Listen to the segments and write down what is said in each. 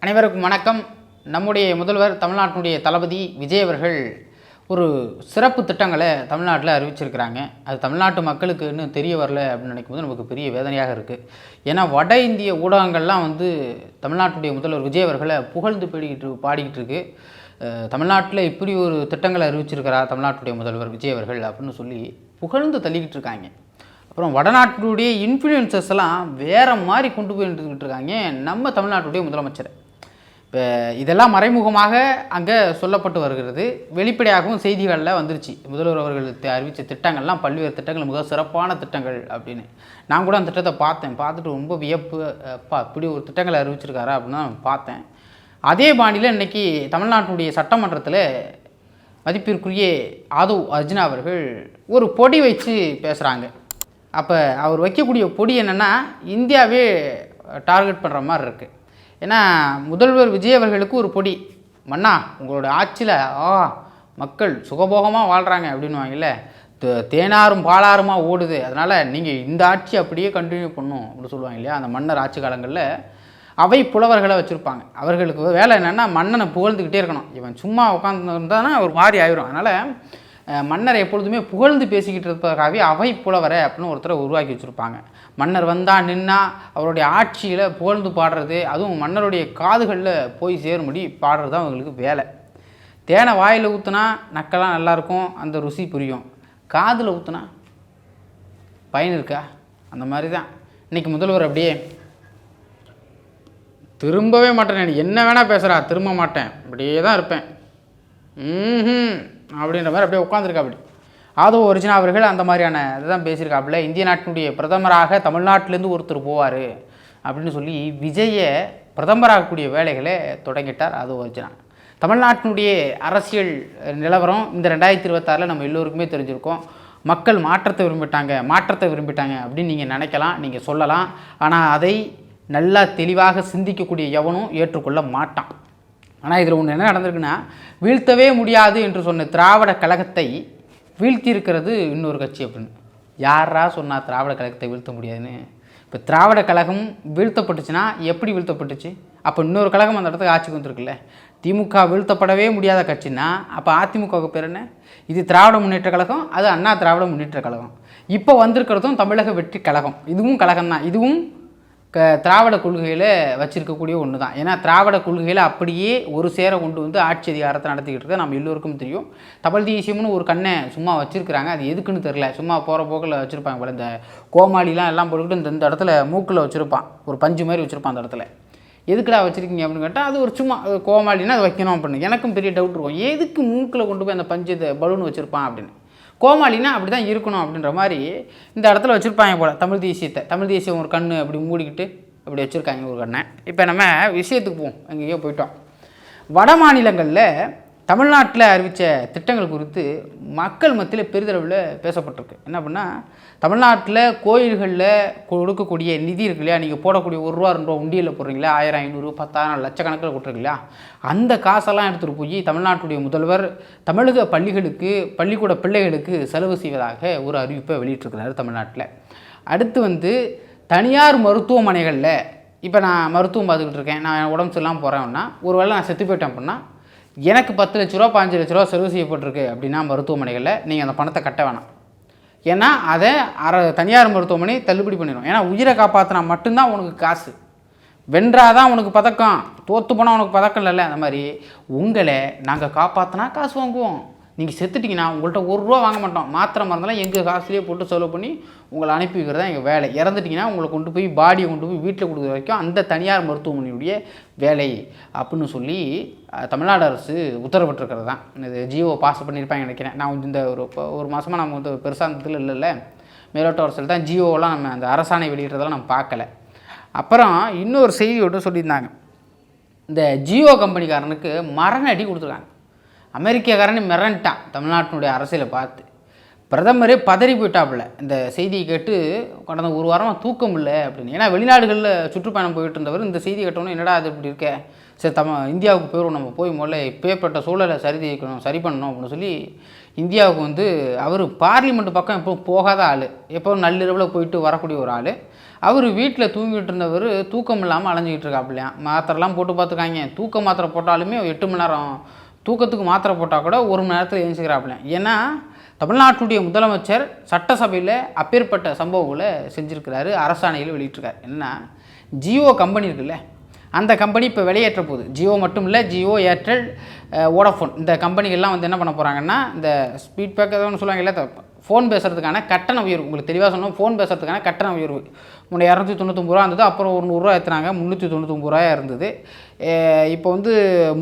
அனைவருக்கும் வணக்கம். நம்முடைய முதல்வர் தமிழ்நாட்டினுடைய தளபதி விஜய் அவர்கள் ஒரு சிறப்பு திட்டங்களை தமிழ்நாட்டில் அறிவிச்சிருக்கிறாங்க. அது தமிழ்நாட்டு மக்களுக்கு இன்னும் தெரிய வரல அப்படின்னு நினைக்கும்போது நமக்கு பெரிய வேதனையாக இருக்குது. ஏன்னா வட இந்திய ஊடகங்கள்லாம் தமிழ்நாட்டுடைய முதல்வர் விஜய் அவர்களை புகழ்ந்து பாடிக்கிட்டு இருக்கு. தமிழ்நாட்டில் இப்படி ஒரு திட்டங்களை அறிவிச்சிருக்கிறார் தமிழ்நாட்டுடைய முதல்வர் விஜய் அவர்கள் அப்படின்னு சொல்லி புகழ்ந்து தள்ளிக்கிட்டு இருக்காங்க. அப்புறம் வடநாட்டுடைய இன்ஃப்ளூயன்சர்ஸ் எல்லாம் வேறு மாதிரி கொண்டு போயிட்டு இருக்காங்க நம்ம தமிழ்நாட்டுடைய முதலமைச்சர். இப்போ இதெல்லாம் மறைமுகமாக அங்கே சொல்லப்பட்டு வருகிறது, வெளிப்படையாகவும் செய்திகளில் வந்துருச்சு. முதல்வர் அவர்கள் அறிவித்த திட்டங்கள்லாம் பல்வேறு திட்டங்கள் மிக சிறப்பான திட்டங்கள் அப்படின்னு. நான் கூட அந்த திட்டத்தை பார்த்துட்டு ரொம்ப வியப்பு, இப்படி ஒரு திட்டங்களை அறிவிச்சிருக்காரா அப்படின்னு தான் பார்த்தேன். அதே பாணியில் இன்றைக்கி தமிழ்நாட்டினுடைய சட்டமன்றத்தில் மதிப்பிற்குரிய ஆதவ் அர்ஜுனா அவர்கள் ஒரு பொடி வச்சு பேசுகிறாங்க. அப்போ அவர் வைக்கக்கூடிய பொடி என்னென்னா இந்தியாவே டார்கெட் பண்ணுற மாதிரி இருக்குது. ஏன்னா முதல்வர் விஜய் அவர்களுக்கு ஒரு பொடி, மன்னா உங்களோட ஆட்சியில் மக்கள் சுகபோகமாக வாழ்கிறாங்க அப்படின்னுவாங்கல்ல, தேனாரும் பாலாருமாக ஓடுது, அதனால் நீங்கள் இந்த ஆட்சி அப்படியே கண்டினியூ பண்ணணும் அப்படின்னு சொல்லுவாங்க இல்லையா. அந்த மன்னர் ஆட்சி காலங்களில் அவை புலவர்களை வச்சுருப்பாங்க. அவர்களுக்கு வேலை என்னென்னா மன்னனை புகழ்ந்துக்கிட்டே இருக்கணும். இவன் சும்மா உட்காந்துருந்தானா ஒரு மாதிரி ஆயிரும். அதனால் மன்னரை எப்பொழுதுமே புகழ்ந்து பேசிக்கிட்டு இருப்பதற்காகவே அவை புலவரை அப்படின்னு ஒருத்தரை உருவாக்கி வச்சுருப்பாங்க. மன்னர் வந்தால் நின்னா அவருடைய ஆட்சியில் புகழ்ந்து பாடுறது, அதுவும் மன்னருடைய காதுகளில் போய் சேரும்படி பாடுறது தான் அவங்களுக்கு வேலை. தேனை வாயில் ஊற்றுனா நக்கெல்லாம் நல்லாயிருக்கும், அந்த ருசி புரியும். காதில் ஊற்றுனா பயன் இருக்கா? அந்த மாதிரி தான் இன்றைக்கி முதல்வர் அப்படியே திரும்பவே மாட்டேன், என்ன வேணால் பேசுகிறா, திரும்ப மாட்டேன், அப்படியே தான் இருப்பேன் அப்படின்ற மாதிரி அப்படியே உட்காந்துருக்கா. அப்படி ஆதவ் அர்ஜுனா அவர்கள் அந்த மாதிரியான இதுதான் பேசியிருக்காப்புல. இந்திய நாட்டினுடைய பிரதமராக தமிழ்நாட்டிலேருந்து ஒருத்தர் போவார் அப்படின்னு சொல்லி விஜயை பிரதமராகக்கூடிய வேலைகளை தொடங்கிட்டார் ஆதவ் அர்ஜுனா. தமிழ்நாட்டினுடைய அரசியல் நிலவரம் இந்த 2026 நம்ம எல்லோருக்குமே தெரிஞ்சிருக்கோம். மக்கள் மாற்றத்தை விரும்பிட்டாங்க அப்படின்னு நீங்கள் நினைக்கலாம், நீங்கள் சொல்லலாம். ஆனால் அதை நல்லா தெளிவாக சிந்திக்கக்கூடிய எவனும் ஏற்றுக்கொள்ள மாட்டான். ஆனால் இதில் ஒன்று என்ன நடந்திருக்குன்னா, வீழ்த்தவே முடியாது என்று சொன்ன திராவிட கழகத்தை வீழ்த்தி இருக்கிறது இன்னொரு கட்சி அப்படின்னு. யாரா சொன்னால் திராவிட கழகத்தை வீழ்த்த முடியாதுன்னு? இப்போ திராவிட கழகம் வீழ்த்தப்பட்டுச்சுன்னா எப்படி வீழ்த்தப்பட்டுச்சு? அப்போ இன்னொரு கழகம் அந்த இடத்துக்கு ஆட்சிக்கு வந்துருக்குல்ல. திமுக வீழ்த்தப்படவே முடியாத கட்சின்னா அப்போ அதிமுகவுக்கு பேர் என்ன? இது திராவிட முன்னேற்ற கழகம், அது அண்ணா திராவிட முன்னேற்ற கழகம். இப்போ வந்திருக்கிறதும் தமிழக வெற்றி கழகம். இதுவும் கழகம் தான், இதுவும் திராவிட கொள்கையில் வச்சுருக்கக்கூடிய ஒன்று தான். ஏன்னா திராவிட கொள்கையில் அப்படியே ஒரு சேர கொண்டு வந்து ஆட்சி அதிகாரத்தை நடத்திக்கிட்டு இருக்க நம்ம எல்லோருக்கும் தெரியும். தமிழ் தேசியம்னு ஒரு கண்ணை சும்மா வச்சுருக்கிறாங்க, அது எதுக்குன்னு தெரில, சும்மா போகிற போக்கில் வச்சுருப்பாங்க போல. இந்த கோமாளிலாம் எல்லாம் போட்டுக்கிட்டு இந்த இடத்துல மூக்கில் வச்சுருப்பான், ஒரு பஞ்சு மாதிரி வச்சுருப்பான். அந்த இடத்துல எதுக்குடா வச்சுருக்கீங்க அப்படின்னு கேட்டால் அது ஒரு சும்மா கோமாளினா அது வைக்கணும் அப்படின்னு. எனக்கும் பெரிய டவுட் இருக்கும், எதுக்கு மூக்கில் கொண்டு போய் அந்த பஞ்சு பலூன் வச்சுருப்பான் அப்படின்னு. கோமாளினா அப்படி தான் இருக்கணும் அப்படின்ற மாதிரி இந்த இடத்துல வச்சுருப்பாங்க போல் தமிழ் தேசியம் ஒரு கண் அப்படி மூடிக்கிட்டு அப்படி வச்சுருக்காங்க ஒரு கண்ணை. இப்போ நம்ம விஷயத்துக்கு போவோம், எங்கேயோ போயிட்டோம். வட மாநிலங்களில் தமிழ்நாட்டில் அறிவித்த திட்டங்கள் குறித்து மக்கள் மத்தியில் பெரிதளவில் பேசப்பட்டிருக்கு. என்ன பண்ணால், தமிழ்நாட்டில் கோயில்களில் கொடுக்கக்கூடிய நிதி இருக்கு இல்லையா, நீங்கள் போடக்கூடிய ₹1 2 உண்டியலில் போடுறீங்களா, 1000 500 10,000 லட்சக்கணக்கில் கொடுத்துருக்கீங்களா, அந்த காசெல்லாம் எடுத்துகிட்டு போய் தமிழ்நாட்டுடைய முதல்வர் தமிழக பள்ளிக்கூட பிள்ளைகளுக்கு செலவு செய்வதாக ஒரு அறிவிப்பை வெளியிட்டிருக்கிறார் தமிழ்நாட்டில். அடுத்து தனியார் மருத்துவமனைகளில் இப்போ நான் மருத்துவம் பார்த்துக்கிட்டு இருக்கேன், நான் உடம்பு சரியில்லாமல் போகிறேன்னா, ஒரு வேளை நான் செத்து போயிட்டேன் அப்படின்னா எனக்கு 10 லட்ச ரூபா 15 லட்ச ரூபா செலவு செய்யப்பட்டிருக்கு அப்படின்னா மருத்துவமனைகளில் நீங்கள் அந்த பணத்தை கட்ட வேணாம். ஏன்னா அதை தனியார் மருத்துவமனை தள்ளுபடி பண்ணிடும். ஏன்னா உயிரை காப்பாற்றினா மட்டும்தான் உனக்கு காசு, வென்றாதான் உனக்கு பதக்கம், தோற்று போனால் உனக்கு பதக்கம் இல்லைல்ல. அந்த மாதிரி உங்களை நாங்கள் காப்பாற்றினா காசு வாங்குவோம், நீங்கள் செத்துட்டிங்கன்னா உங்கள்கிட்ட ₹1 வாங்க மாட்டோம், மாத்திரை மருந்தெல்லாம் எங்கள் காசுலேயே போட்டு செலவு பண்ணி உங்களை அனுப்பி வைக்கிறது தான் எங்கள் வேலை. இறந்துட்டிங்கன்னா உங்களை கொண்டு போய் பாடியை கொண்டு போய் வீட்டில் கொடுக்குற வரைக்கும் அந்த தனியார் மருத்துவமனையுடைய வேலை அப்படின்னு சொல்லி தமிழ்நாடு அரசு உத்தரவிட்டிருக்கிறது தான். இது ஜியோ பாஸ் பண்ணியிருப்பாங்க நினைக்கிறேன். நான் இந்த ஒரு மாதமாக நம்ம பெருசாக அந்த இதில் இல்லை, மேலோட்ட அரசில் தான் ஜியோவெலாம் நம்ம அந்த அரசாணை வெளியிட்டதெல்லாம் நம்ம பார்க்கல. அப்புறம் இன்னொரு செய்தி ஒன்று சொல்லியிருந்தாங்க, இந்த ஜியோ கம்பெனிக்காரனுக்கு மரண அடி கொடுத்துருக்காங்க. அமெரிக்காக்காரனே மிரண்டான் தமிழ்நாட்டினுடைய அரசியலை பார்த்து. பிரதமரே பதறி போயிட்டாப்புல இந்த செய்தியை கேட்டு. கடந்த ஒரு வாரமாக தூக்கம் இல்லை அப்படின்னு. ஏன்னா வெளிநாடுகளில் சுற்றுப்பயணம் போயிட்டு இருந்தவர் இந்த செய்தி கேட்டோன்னே என்னடா அது இப்படி இருக்கே, சரி இந்தியாவுக்கு போயிடும், நம்ம போய் முதல்ல இப்பேற்பட்ட சூழலை சரி பண்ணணும் அப்படின்னு சொல்லி இந்தியாவுக்கு அவர் பார்லிமெண்ட் பக்கம் எப்போவும் போகாத ஆள், எப்போவும் நள்ளிரவில் போயிட்டு வரக்கூடிய ஒரு ஆள். அவர் வீட்டில் தூங்கிட்டு இருந்தவர் தூக்கம் இல்லாமல் அலைஞ்சிக்கிட்டு இருக்காப்புலையாம். மாத்திரைலாம் போட்டு பார்த்துருக்காங்க. தூக்க மாத்திரை போட்டாலுமே 8 மணி நேரம் தூக்கத்துக்கு மாத்திரை போட்டால் கூட 1 மணி நேரத்தில் எழுந்திக்கிறாப்புலையாம். ஏன்னா தமிழ்நாட்டுடைய முதலமைச்சர் சட்டசபையில் அப்பேற்பட்ட சம்பவங்களை செஞ்சுருக்கிறாரு, அரசாணைகளை வெளியிட்டிருக்காரு. என்னன்னா ஜியோ கம்பெனி இருக்குல்ல, அந்த கம்பெனி இப்போ வெளியேற்ற போகுது. ஜியோ மட்டும் இல்லை, ஜியோ, ஏர்டெல், வோடாஃபோன் இந்த கம்பெனிகள்லாம் வந்து என்ன பண்ண போகிறாங்கன்னா, இந்த ஸ்பீட் பேக் ஏதோ ஒன்று சொல்லுவாங்க இல்லை, ஃபோன் பேசுகிறதுக்கான கட்டண உயர்வு. உங்களுக்கு தெளிவாக சொன்னோம், ஃபோன் பேசுகிறதுக்கான கட்டண உயர்வு முன்னே 299 ரூபா இருந்தது, அப்புறம் ஒரு 100 ரூபா ஏற்றுனாங்க, 399 ரூபாயாக இருந்தது. இப்போ வந்து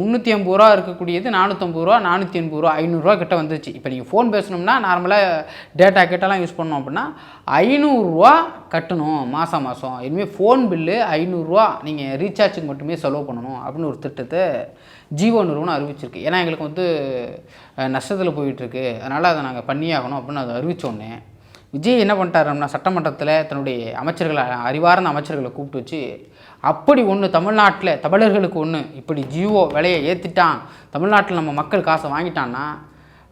380 ரூபா இருக்கக்கூடியது 450 ரூபா, 480 ரூபா, 500 ரூபா கிட்ட வந்துச்சு. இப்போ நீங்கள் ஃபோன் பேசணும்னா நார்மலாக டேட்டா கிட்டலாம் யூஸ் பண்ணோம் அப்படின்னா 500 ரூபா கட்டணும் மாதம். இனிமேல் ஃபோன் பில்லு 500 ரூபா நீங்கள் ரீசார்ஜுக்கு மட்டுமே செலவு பண்ணணும் அப்படின்னு ஒரு திட்டத்தை ஜியோ நிறுவனம் அறிவிச்சிருக்கு. ஏன்னா எங்களுக்கு வந்து நஷ்டத்தில் போயிட்டுருக்கு, அதனால் அதை நாங்கள் பண்ணியாகணும் அப்படின்னு அதை அறிவித்தோன்னே விஜய் என்ன பண்ணிட்டாருன்னா, சட்டமன்றத்தில் தன்னுடைய அமைச்சர்களை, அறிவார்ந்த அமைச்சர்களை கூப்பிட்டு வச்சு, அப்படி ஒன்று தமிழ்நாட்டில் தமிழர்களுக்கு ஒன்று இப்படி ஜியோ விலையை ஏற்றிட்டான், தமிழ்நாட்டில் நம்ம மக்கள் காசை வாங்கிட்டான்னா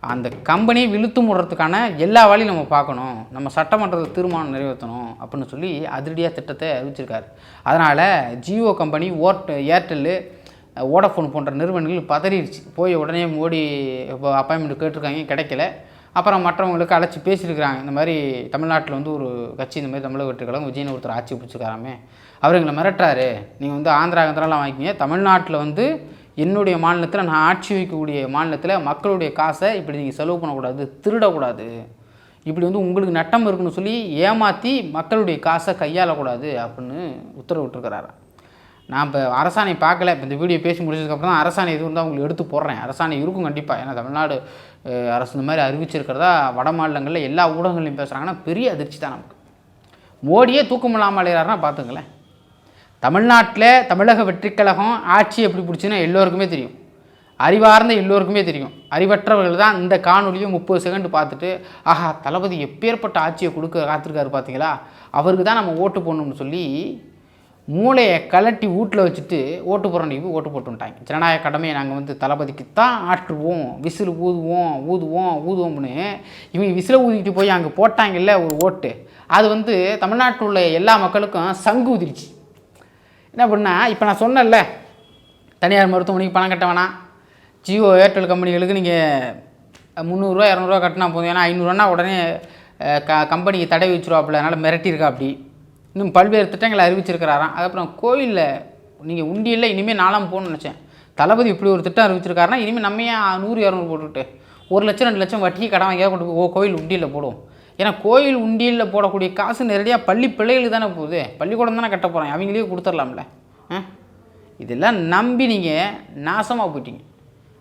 அந்த கம்பெனியை விழுத்து முடுறதுக்கான எல்லா வழியும் நம்ம பார்க்கணும், நம்ம சட்டமன்றத்தில் தீர்மானம் நிறைவேற்றணும் அப்படின்னு சொல்லி அதிரடியாக திட்டத்தை அறிவிச்சிருக்காரு. அதனால் ஜியோ கம்பெனி, ஏர்டெல்லு, வோடாஃபோன் போன்ற நிறுவனங்கள் பதறிடுச்சு. போய் உடனே மோடி இப்போ அப்பாயின்மெண்ட் கேட்டிருக்காங்க, கிடைக்கல. அப்புறம் மற்றவங்களுக்கு அழைச்சி பேசியிருக்கிறாங்க, இந்த மாதிரி தமிழ்நாட்டில் வந்து ஒரு கட்சி இந்த மாதிரி தமிழக வெற்றி கழகம் விஜய்னு ஒருத்தர் ஆட்சி பிடிச்சிருக்காராமே, அவர் எங்களை மிரட்டுறாரு, நீங்கள் வந்து ஆந்திராலாம் வாங்கிக்கிங்க, தமிழ்நாட்டில் வந்து என்னுடைய மாநிலத்தில் நான் ஆட்சி வைக்கக்கூடிய மாநிலத்தில் மக்களுடைய காசை இப்படி நீங்கள் செலவு பண்ணக்கூடாது, திருடக்கூடாது, இப்படி வந்து உங்களுக்கு நட்டம் இருக்குன்னு சொல்லி ஏமாற்றி மக்களுடைய காசை கையாளக்கூடாது அப்படின்னு உத்தரவிட்டுருக்கிறாரா. நான் இப்போ அரசாணை பார்க்கல, இப்போ இந்த வீடியோ பேசி முடிச்சதுக்கப்புறம் தான் அரசாணை எது இருந்தால் உங்களுக்கு எடுத்து போடுறேன். அரசாணை இருக்கும் கண்டிப்பாக, ஏன்னா தமிழ்நாடு அரசு இந்த மாதிரி அறிவிச்சிருக்கிறதா வட மாநிலங்களில் எல்லா ஊடகங்களையும் பேசுகிறாங்கன்னா பெரிய அதிர்ச்சி தான் நமக்கு. மோடியே தூக்கம் இல்லாமல் அலைகிறாருன்னா பார்த்துங்களேன். தமிழ்நாட்டில் தமிழக வெற்றிக்கழகம் ஆட்சி எப்படி பிடிச்சுன்னா எல்லோருக்குமே தெரியும், அறிவார்ந்த எல்லோருக்குமே தெரியும். அறிவற்றவர்கள் தான் இந்த காணொலியும் 30 செகண்ட் பார்த்துட்டு, ஆஹா தளபதி எப்பேற்பட்ட ஆட்சியை கொடுக்க காத்திருக்காரு பார்த்தீங்களா, அவருக்கு தான் நம்ம ஓட்டு போடணும்னு சொல்லி மூளையை கலட்டி வீட்டில் வச்சுட்டு ஓட்டு போடுறவங்க ஓட்டு போட்டுட்டாங்க. ஜனநாயக கடமையை நாங்கள் வந்து தளபதிக்கு தான் ஆற்றுவோம், விசில் ஊதுவோம்னு இவங்க விசில ஊதிக்கிட்டு போய் அங்கே போட்டாங்கல்ல ஒரு ஓட்டு, அது வந்து தமிழ்நாட்டில் உள்ள எல்லா மக்களுக்கும் சங்கு ஊதிடுச்சு. என்ன பண்ணால், இப்போ நான் சொன்னேன்ல, தனியார் மருத்துவமனைக்கு பணம் கட்ட வேணாம், ஜியோ ஏர்டெல் கம்பெனிகளுக்கு நீங்கள் 300 ரூபா 200 ரூபா கட்டினா போதும், ஏன்னா 500 ரூபானா உடனே கம்பெனிக்கு தடை வச்சுருவாப்புல, அதனால் மிரட்டியிருக்கா. அப்படி இன்னும் பல்வேறு திட்டங்களை அறிவிச்சிருக்கிறாராம். அதுக்கப்புறம் கோயிலில் நீங்கள் உண்டியில் இனிமேல் நாளாம் போகணும்னு நினச்சேன். தளபதி இப்படி ஒரு திட்டம் அறிவிச்சிருக்காருன்னா இனிமேல் நம்ம 100 200 போட்டுக்கிட்டு 1 லட்சம் 2 லட்சம் வட்டிக்கு கடன் வாங்கியா கொண்டு கோயில் உண்டியில் போடுவோம். ஏன்னா கோயில் உண்டியில் போடக்கூடிய காசு நேரடியாக பள்ளி பிள்ளைகளுக்கு தானே போகுது, பள்ளிக்கூடம் தானே கட்ட போகிறேன், அவங்களே கொடுத்துடலாம்ல. இதெல்லாம் நம்பி நீங்கள் நாசமாக போயிட்டீங்க.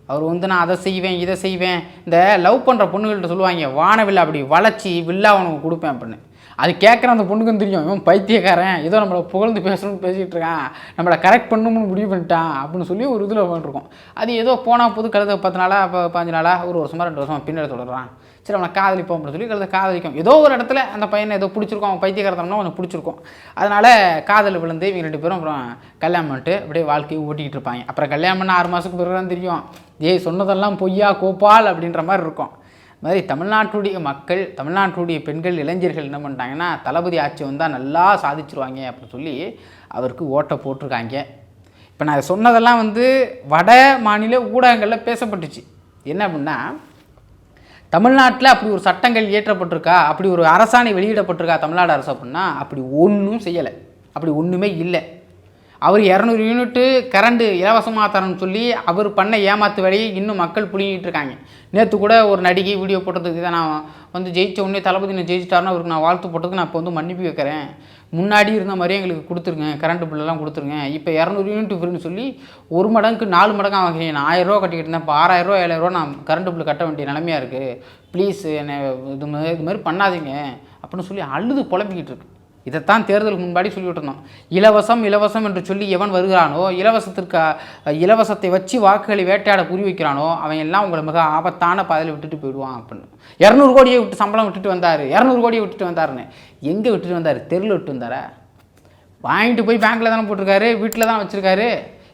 அவர் வந்து நான் அதை செய்வேன் இதை செய்வேன், இந்த லவ் பண்ணுற பொண்ணுகள்கிட்ட சொல்லுவாங்க வானவில்லை அப்படி வளைச்சி வில்லா அவனுக்கு கொடுப்பேன் அப்படின்னு. அது கேட்குற அந்த பொண்ணுக்கும் தெரியும், இவன் பைத்தியக்காரன், ஏதோ நம்மளை புகழ்ந்து பேசணும்னு பேசிகிட்டு இருக்கான், நம்மளை கரெக்ட் பண்ணணும்னு முடிவு பண்ணிட்டான் அப்படின்னு சொல்லி ஒரு இதில் பண்ணிருக்கோம். அது ஏதோ போனால் போது கழுத 10 நாளா 15 நாளா 1 வருஷமா 2 வருஷமா பின்னாடி தொடர்றான், சரி அவனை காதலிப்போம் அப்படின்னு சொல்லி கழுத காதலிக்கும். ஏதோ ஒரு இடத்துல அந்த பையனை ஏதோ பிடிச்சிருக்கும், அவன் பைத்தியக்காரத்தனம்னா கொஞ்சம் பிடிச்சிருக்கும், அதனால் காதல் விழுந்து இவங்க 2 பேரும் அப்புறம் கல்யாணம் பண்ணிட்டு அப்படியே வாழ்க்கையை ஓட்டிக்கிட்டு இருப்பாங்க. அப்புறம் கல்யாணம் பண்ண 6 மாதத்துக்கு பிறகு தான் தெரியும், சொன்னதெல்லாம் பொய்யா கோபால் அப்படின்ற மாதிரி இருக்கும். மாதிரி தமிழ்நாட்டுடைய மக்கள், தமிழ்நாட்டுடைய பெண்கள், இளைஞர்கள் என்ன பண்ணிட்டாங்கன்னா, தளபதி ஆட்சி வந்தால் நல்லா சாதிச்சிருவாங்க அப்படின்னு சொல்லி அவருக்கு ஓட்டை போட்டிருக்காங்க. இப்போ நான் சொன்னதெல்லாம் வந்து வட மாநில ஊடகங்களில் பேசப்பட்டுச்சு. என்ன அப்படின்னா, தமிழ்நாட்டில் அப்படி ஒரு சட்டங்கள் இயற்றப்பட்டிருக்கா, அப்படி ஒரு அரசாணை வெளியிடப்பட்டிருக்கா தமிழ்நாடு அரசு அப்படின்னா அப்படி ஒன்றும் செய்யலை, அப்படி ஒன்றுமே இல்லை. அவர் 200 யூனிட்டு கரண்டு இலவசமாக தரணும்னு சொல்லி அவர் பண்ண ஏமாத்து வேலையை இன்னும் மக்கள் பிடிங்கிட்டு இருக்காங்க. நேற்று கூட ஒரு நடிகை வீடியோ போட்டதுக்கு தான், நான் வந்து ஜெயித்த உடனே தளபதி நான் ஜெயிச்சிட்டாருன்னா அவருக்கு நான் வாழ்த்து போட்டதுக்கு நான் இப்போ வந்து மன்னிப்பு வைக்கிறேன், முன்னாடி இருந்த மாதிரியே எங்களுக்கு கொடுத்துருங்க, கரண்ட் பில்லெல்லாம் கொடுத்துருங்க, இப்போ 200 யூனிட் ஃப்ரீன்னு சொல்லி 1 மடங்கு 4 மடங்கு வாங்குறீங்க, நான் 1000 ரூபா கட்டிக்கிட்டு இருந்தேன், இப்போ 6000 ரூபா 7000 ரூபா நான் கரண்ட் பில்லு கட்ட வேண்டிய நிலைமையாக இருக்குது, ப்ளீஸ் என்னை இது மாதிரி பண்ணாதீங்க அப்படின்னு சொல்லி அழுது புலம்பிக்கிட்டு இருக்கு. இதைத்தான் தேர்தலுக்கு முன்னாடி சொல்லிவிட்டு இருந்தோம். இலவசம் என்று சொல்லி எவன் வருகிறானோ, இலவசத்தை வச்சு வாக்குகளை வேட்டையாட குறி வைக்கிறானோ அவன் எல்லாம் உங்களை மிக ஆபத்தான பாதையில் விட்டுட்டு போயிடுவான் அப்படின்னு. 200 கோடியை விட்டு சம்பளம் விட்டுட்டு வந்தார், 200 கோடியை விட்டுட்டு வந்தாருன்னு. எங்கே விட்டுட்டு வந்தார்? தெருவில் விட்டு வந்தாரா? வாங்கிட்டு போய் பேங்க்கில் தானே போட்டிருக்காரு, வீட்டில் தான் வச்சுருக்காரு.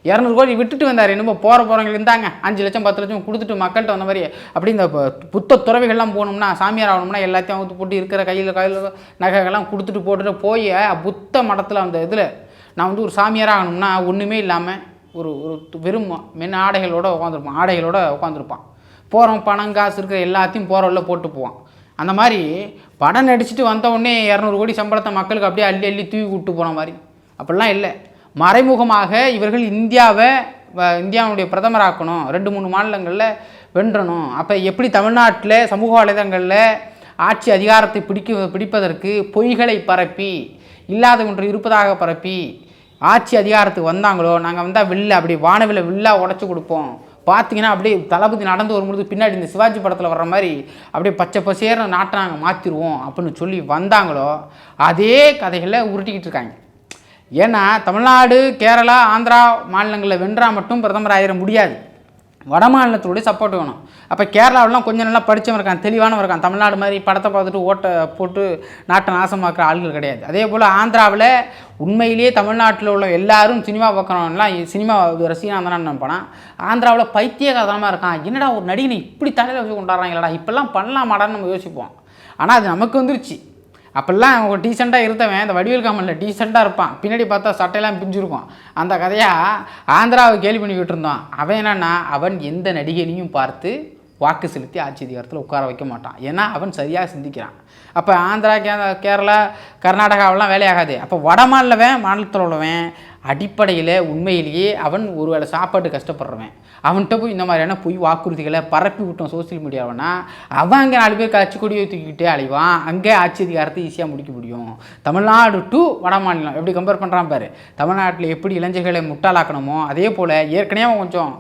200 கோடி விட்டுட்டு வந்தார். என்னமோ போகிறவங்களுக்கு இருந்தாங்க 5 லட்சம் 10 லட்சம் கொடுத்துட்டு மக்கள்கிட்ட வந்த மாதிரி. அப்படி இந்த புத்த துறவிகள்லாம் போகணும்னா, சாமியார் ஆகணும்னா எல்லாத்தையும் அவுத்து போட்டு இருக்கிற கையில் நகைகள்லாம் கொடுத்துட்டு போட்டுட்டு போய் புத்த மடத்தில் அந்த இதில் நான் வந்து ஒரு சாமியாராக ஆகணும்னா ஒன்றுமே இல்லாமல் ஒரு வெறும் மென் ஆடைகளோடு உட்காந்துருப்பான். போகிறோம் பணம் காசு இருக்கிற எல்லாத்தையும் போகிறவள்ள போட்டு போவான். அந்த மாதிரி படம் நடிச்சுட்டு வந்த உடனே 200 கோடி சம்பளத்தை மக்களுக்கு அப்படியே அள்ளி அள்ளி தூக்கி விட்டு போன மாதிரி அப்படிலாம் இல்லை. மறைமுகமாக இவர்கள் இந்தியாவுடைய பிரதமராக்கணும், 2-3 மாநிலங்களில் வென்றணும். அப்போ எப்படி தமிழ்நாட்டில் சமூக வலைதளங்களில் ஆட்சி அதிகாரத்தை பிடிப்பதற்கு பொய்களை பரப்பி இல்லாத ஒன்று இருப்பதாக பரப்பி ஆட்சி அதிகாரத்துக்கு வந்தாங்களோ, நாங்கள் வந்தால் அப்படி வானவில்லை வில்லா உடச்சி கொடுப்போம். பார்த்தீங்கன்னா அப்படியே தளபதி நடந்து வரும்பொழுது பின்னாடி இந்த சிவாஜி படத்தில் வர்ற மாதிரி அப்படியே பச்சை பசேர்னு நாட்டை நாங்கள் மாற்றிடுவோம் அப்படின்னு சொல்லி வந்தாங்களோ, அதே கதைகளை உருட்டிக்கிட்டு இருக்காங்க. ஏன்னா தமிழ்நாடு, கேரளா, ஆந்திரா மாநிலங்களில் வென்றால் மட்டும் பிரதமர் ஆகிட முடியாது. வட மாநிலத்தோடைய சப்போர்ட் வேணும். அப்போ கேரளாவிலாம் கொஞ்சம் நல்லா படித்தவன் இருக்கான், தெளிவானவன் இருக்கான். தமிழ்நாடு மாதிரி படத்தை பார்த்துட்டு ஓட்டை போட்டு நாட்டை நாசமாக்குற ஆளுகள் கிடையாது. அதே போல் ஆந்திராவில் உண்மையிலேயே தமிழ்நாட்டில் உள்ள எல்லாரும் சினிமா பார்க்குறவங்கலாம் சினிமா ரசிகனாக இருந்தானு நினைப்பானா, ஆந்திராவில் பைத்தியகாரமாக இருக்கான். என்னடா ஒரு நடிகனை இப்படி தலையில் வச்சு கொண்டாடுறாங்களா, இப்போல்லாம் பண்ணலாமாடான்னு நம்ம யோசிப்போம். ஆனால் அது நமக்கு வந்துருச்சு. அப்போல்லாம் அவங்க டீசெண்டாக இருந்தவன் இந்த வடிவேல் காமனில் டீசெண்டாக இருப்பான், பின்னாடி பார்த்தா சட்டையெல்லாம் பிஞ்சிருக்கும். அந்த கதையாக ஆந்திராவை கேள்வி பண்ணிக்கிட்டு இருந்தோம். அவன் என்னன்னா, அவன் எந்த நடிகனையும் பார்த்து வாக்கு செலுத்தி ஆட்சி அதிகாரத்தில் உட்கார வைக்க மாட்டான். ஏன்னா அவன் சரியாக சிந்திக்கிறான். அப்போ ஆந்திரா, கேரளா, கர்நாடகாவெல்லாம் வேலையாகாது. அப்போ வட மாநிலத்தில் உள்ளவன் அடிப்படையில் உண்மையிலேயே அவன் ஒரு வேளை சாப்பாட்டு கஷ்டப்படுறவன். அவன்கிட்ட போய் இந்த மாதிரியான பொய் வாக்குறுதிகளை பரப்பி விட்டோம் சோசியல் மீடியாவனா, அவன் அங்கே 4 பேர் கட்சி கொடியை தூக்கிக்கிட்டே அழிவான். அங்கே ஆட்சி அதிகாரத்தை ஈஸியாக முடிக்க முடியும். தமிழ்நாடு டு வட மாநிலம் எப்படி கம்பேர் பண்ணுறான் பாரு. தமிழ்நாட்டில் எப்படி இளைஞர்களை முட்டாளாக்கணுமோ அதே போல் ஏற்கனவே கொஞ்சம்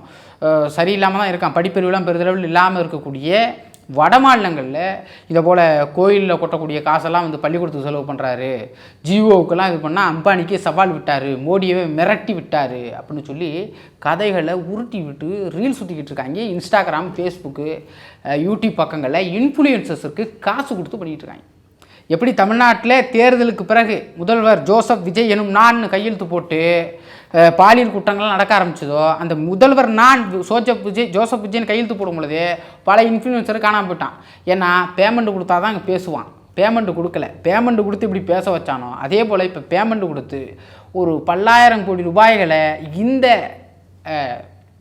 சரியில்லாமல் தான் இருக்கான். படிப்பறிவுலாம் பெருதளவில் இல்லாமல் இருக்கக்கூடிய வட மாநிலங்களில் இதை போல் கோயிலில் கொட்டக்கூடிய காசெல்லாம் வந்து பள்ளிக்கூடத்துக்கு செலவு பண்ணுறாரு, ஜிஓவுக்கெல்லாம் இது பண்ணால் அம்பானிக்கு சவால் விட்டார், மோடியவே மிரட்டி விட்டார் அப்படின்னு சொல்லி கதைகளை உருட்டி விட்டு ரீல் சுற்றிக்கிட்டு இருக்காங்க. இன்ஸ்டாகிராம், ஃபேஸ்புக்கு, யூடியூப் பக்கங்களில் இன்ஃப்ளூயன்சர்ஸுக்கு காசு கொடுத்து பண்ணிக்கிட்டு இருக்காங்க. எப்படி தமிழ்நாட்டில் தேர்தலுக்கு பிறகு முதல்வர் ஜோசப் விஜய் எனும் நான் கையெழுத்து போட்டு பாலியல் குற்றங்கள்லாம் நடக்க ஆரம்பிச்சதோ, அந்த முதல்வர் நான் ஜோசப் விஜயன் கையெழுத்து போடும் பொழுது பல இன்ஃப்ளூயன்சர் காணாமல் போயிட்டான். ஏன்னா பேமெண்ட் கொடுத்தா தான் அங்கே பேசுவான். பேமெண்ட் கொடுக்கல, பேமெண்ட் கொடுத்து இப்படி பேச வச்சானோ அதே போல் இப்போ பேமெண்ட் கொடுத்து ஒரு 10,000 கோடி ரூபாய்களை இந்த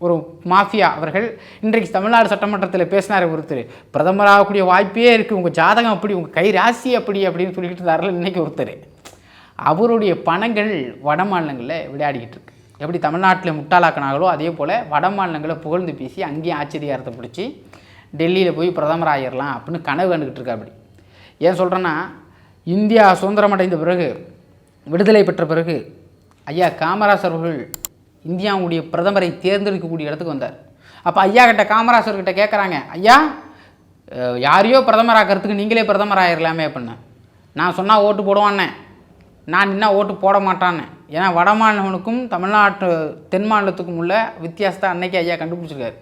ஒரு மாஃபியா அவர்கள் இன்றைக்கு தமிழ்நாடு சட்டமன்றத்தில் பேசினார். ஒருத்தர் பிரதமராகக்கூடிய வாய்ப்பே இருக்குது, உங்கள் ஜாதகம் அப்படி, உங்கள் கை ராசி அப்படி அப்படின்னு சொல்லிட்டு இருந்தார்கள் இன்றைக்கி ஒருத்தர். அவருடைய பணங்கள் வட மாநிலங்களில் விளையாடிக்கிட்டு இருக்கு. எப்படி தமிழ்நாட்டில் முட்டாளாக்கினாங்களோ அதே போல் வட மாநிலங்களை புகழ்ந்து பேசி அங்கேயும் ஆட்சி அதிகாரத்தை பிடிச்சி டெல்லியில் போய் பிரதமர் ஆகிடலாம் அப்படின்னு கனவு கண்டுக்கிட்டு இருக்கா. அப்படி ஏன் சொல்கிறேன்னா, இந்தியா சுதந்திரம் அடைந்த பிறகு, விடுதலை பெற்ற பிறகு ஐயா காமராசர் அவர்கள் இந்தியாவுடைய பிரதமரை தேர்ந்தெடுக்கக்கூடிய இடத்துக்கு வந்தார். அப்போ ஐயா கிட்ட காமராசர்கிட்ட கேட்குறாங்க, ஐயா யாரையோ பிரதமர் ஆக்கிறதுக்கு நீங்களே பிரதமர் ஆகிடலாமே அப்படின்னு. நான் சொன்னால் ஓட்டு போடுவான்னே, நான் நின்னா ஓட்டு போட மாட்டான்னு. ஏன்னா வட மாநிலங்களுக்கும் தமிழ்நாட்டு தென் மாநிலத்துக்கும் உள்ள வித்தியாசத்தை அன்னைக்கு ஐயா கண்டுபிடிச்சிருக்காரு.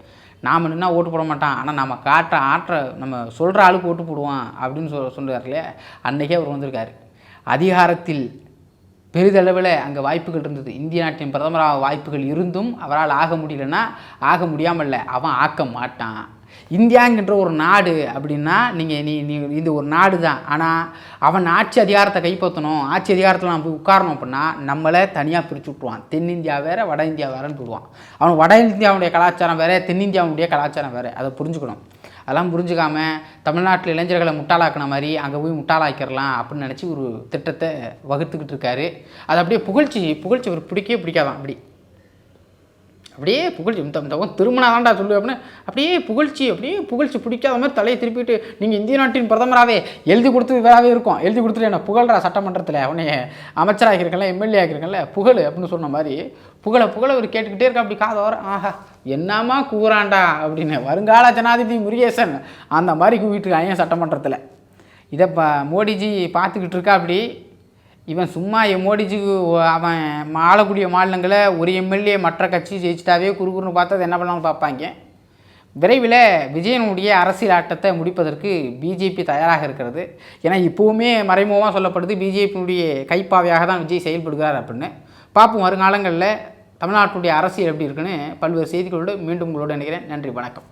நாம் நின்னா ஓட்டு போட மாட்டான், ஆனால் நம்ம நம்ம சொல்கிற ஆளுக்கு ஓட்டு போடுவான் அப்படின்னு சொல்லுவார் இல்லையா. அன்றைக்கே அவர் வந்திருக்காரு. அதிகாரத்தில் பெரிதளவில் அங்கே வாய்ப்புகள் இருந்தது. இந்திய நாட்டின் பிரதமராக வாய்ப்புகள் இருந்தும் அவரால் ஆக முடியலன்னா, ஆக முடியாமல் இல்லை, அவன் ஆக்க மாட்டான். இந்தியாங்கிற ஒரு நாடு அப்படின்னா நீ இது ஒரு நாடு தான். ஆனால் அவன் ஆட்சி அதிகாரத்தை கைப்பற்றணும், ஆட்சி அதிகாரத்தில் நம்ம போய் உட்காரணும் அப்படின்னா நம்மளை தனியாக பிரித்து விட்ருவான். தென்னிந்தியா வேறு வட இந்தியா வேறுன்னு சொல்லுவான். அவன் வட இந்தியாவுடைய கலாச்சாரம் வேறு, தென்னிந்தியாவுடைய கலாச்சாரம் வேறு. அதை புரிஞ்சுக்கணும். அதெல்லாம் புரிஞ்சுக்காமல் தமிழ்நாட்டில் இளைஞர்களை முட்டாளாக்கின மாதிரி அங்கே போய் முட்டாளாக்கிடலாம் அப்படின்னு நினச்சி ஒரு திட்டத்தை வகுத்துக்கிட்டு இருக்காரு. அது அப்படியே புகழ்ச்சி ஒரு பிடிக்கவே பிடிக்காதான். அப்படியே புகழ்ச்சி இந்த திருமணம் தான்டா சொல்லு அப்படின்னு அப்படியே புகழ்ச்சி பிடிக்காத மாதிரி தலையை திருப்பிட்டு நீங்கள் இந்திய நாட்டின் பிரதமராகவே எழுதி கொடுத்து வேறாவே இருக்கும். எழுதி கொடுத்துட்டு என்ன புகழ்றா சட்டமன்றத்தில், அவனைய அமைச்சராகிருக்கல, எம்எல்ஏ ஆகிருக்கல, புகழ் அப்படின்னு சொன்ன மாதிரி புகழ ஒரு கேட்டுக்கிட்டே இருக்கா. அப்படி காதை வர, ஆஹா என்னம்மா கூறாண்டா அப்படின்னு வருங்கால ஜனாதிபதி முருகேசன் அந்த மாதிரி கூவிட்டு இருக்காங்க சட்டமன்றத்தில். இதை மோடிஜி பார்த்துக்கிட்டு இருக்கா. அப்படி இவன் சும்மா மோடிஜிக்கு அவன் ஆளக்கூடிய மாநிலங்களில் ஒரு எம்எல்ஏ மற்ற கட்சி ஜெயிச்சிட்டாவே குறுகுறுன்னு பார்த்தது என்ன பண்ணலாம்னு பார்ப்பாங்க. விரைவில் விஜயனுடைய அரசியல் ஆட்டத்தை முடிப்பதற்கு பிஜேபி தயாராக இருக்கிறது. ஏன்னா இப்போவுமே மறைமுகமாக சொல்லப்படுது பிஜேபியினுடைய கைப்பாவையாக தான் விஜய் செயல்படுகிறார் அப்படின்னு. பார்ப்போம் வருங்காலங்களில் தமிழ்நாட்டுடைய அரசியல் எப்படி இருக்குன்னு பல்வேறு செய்திகளோடு மீண்டும் உங்களோடு நினைக்கிறேன். நன்றி, வணக்கம்.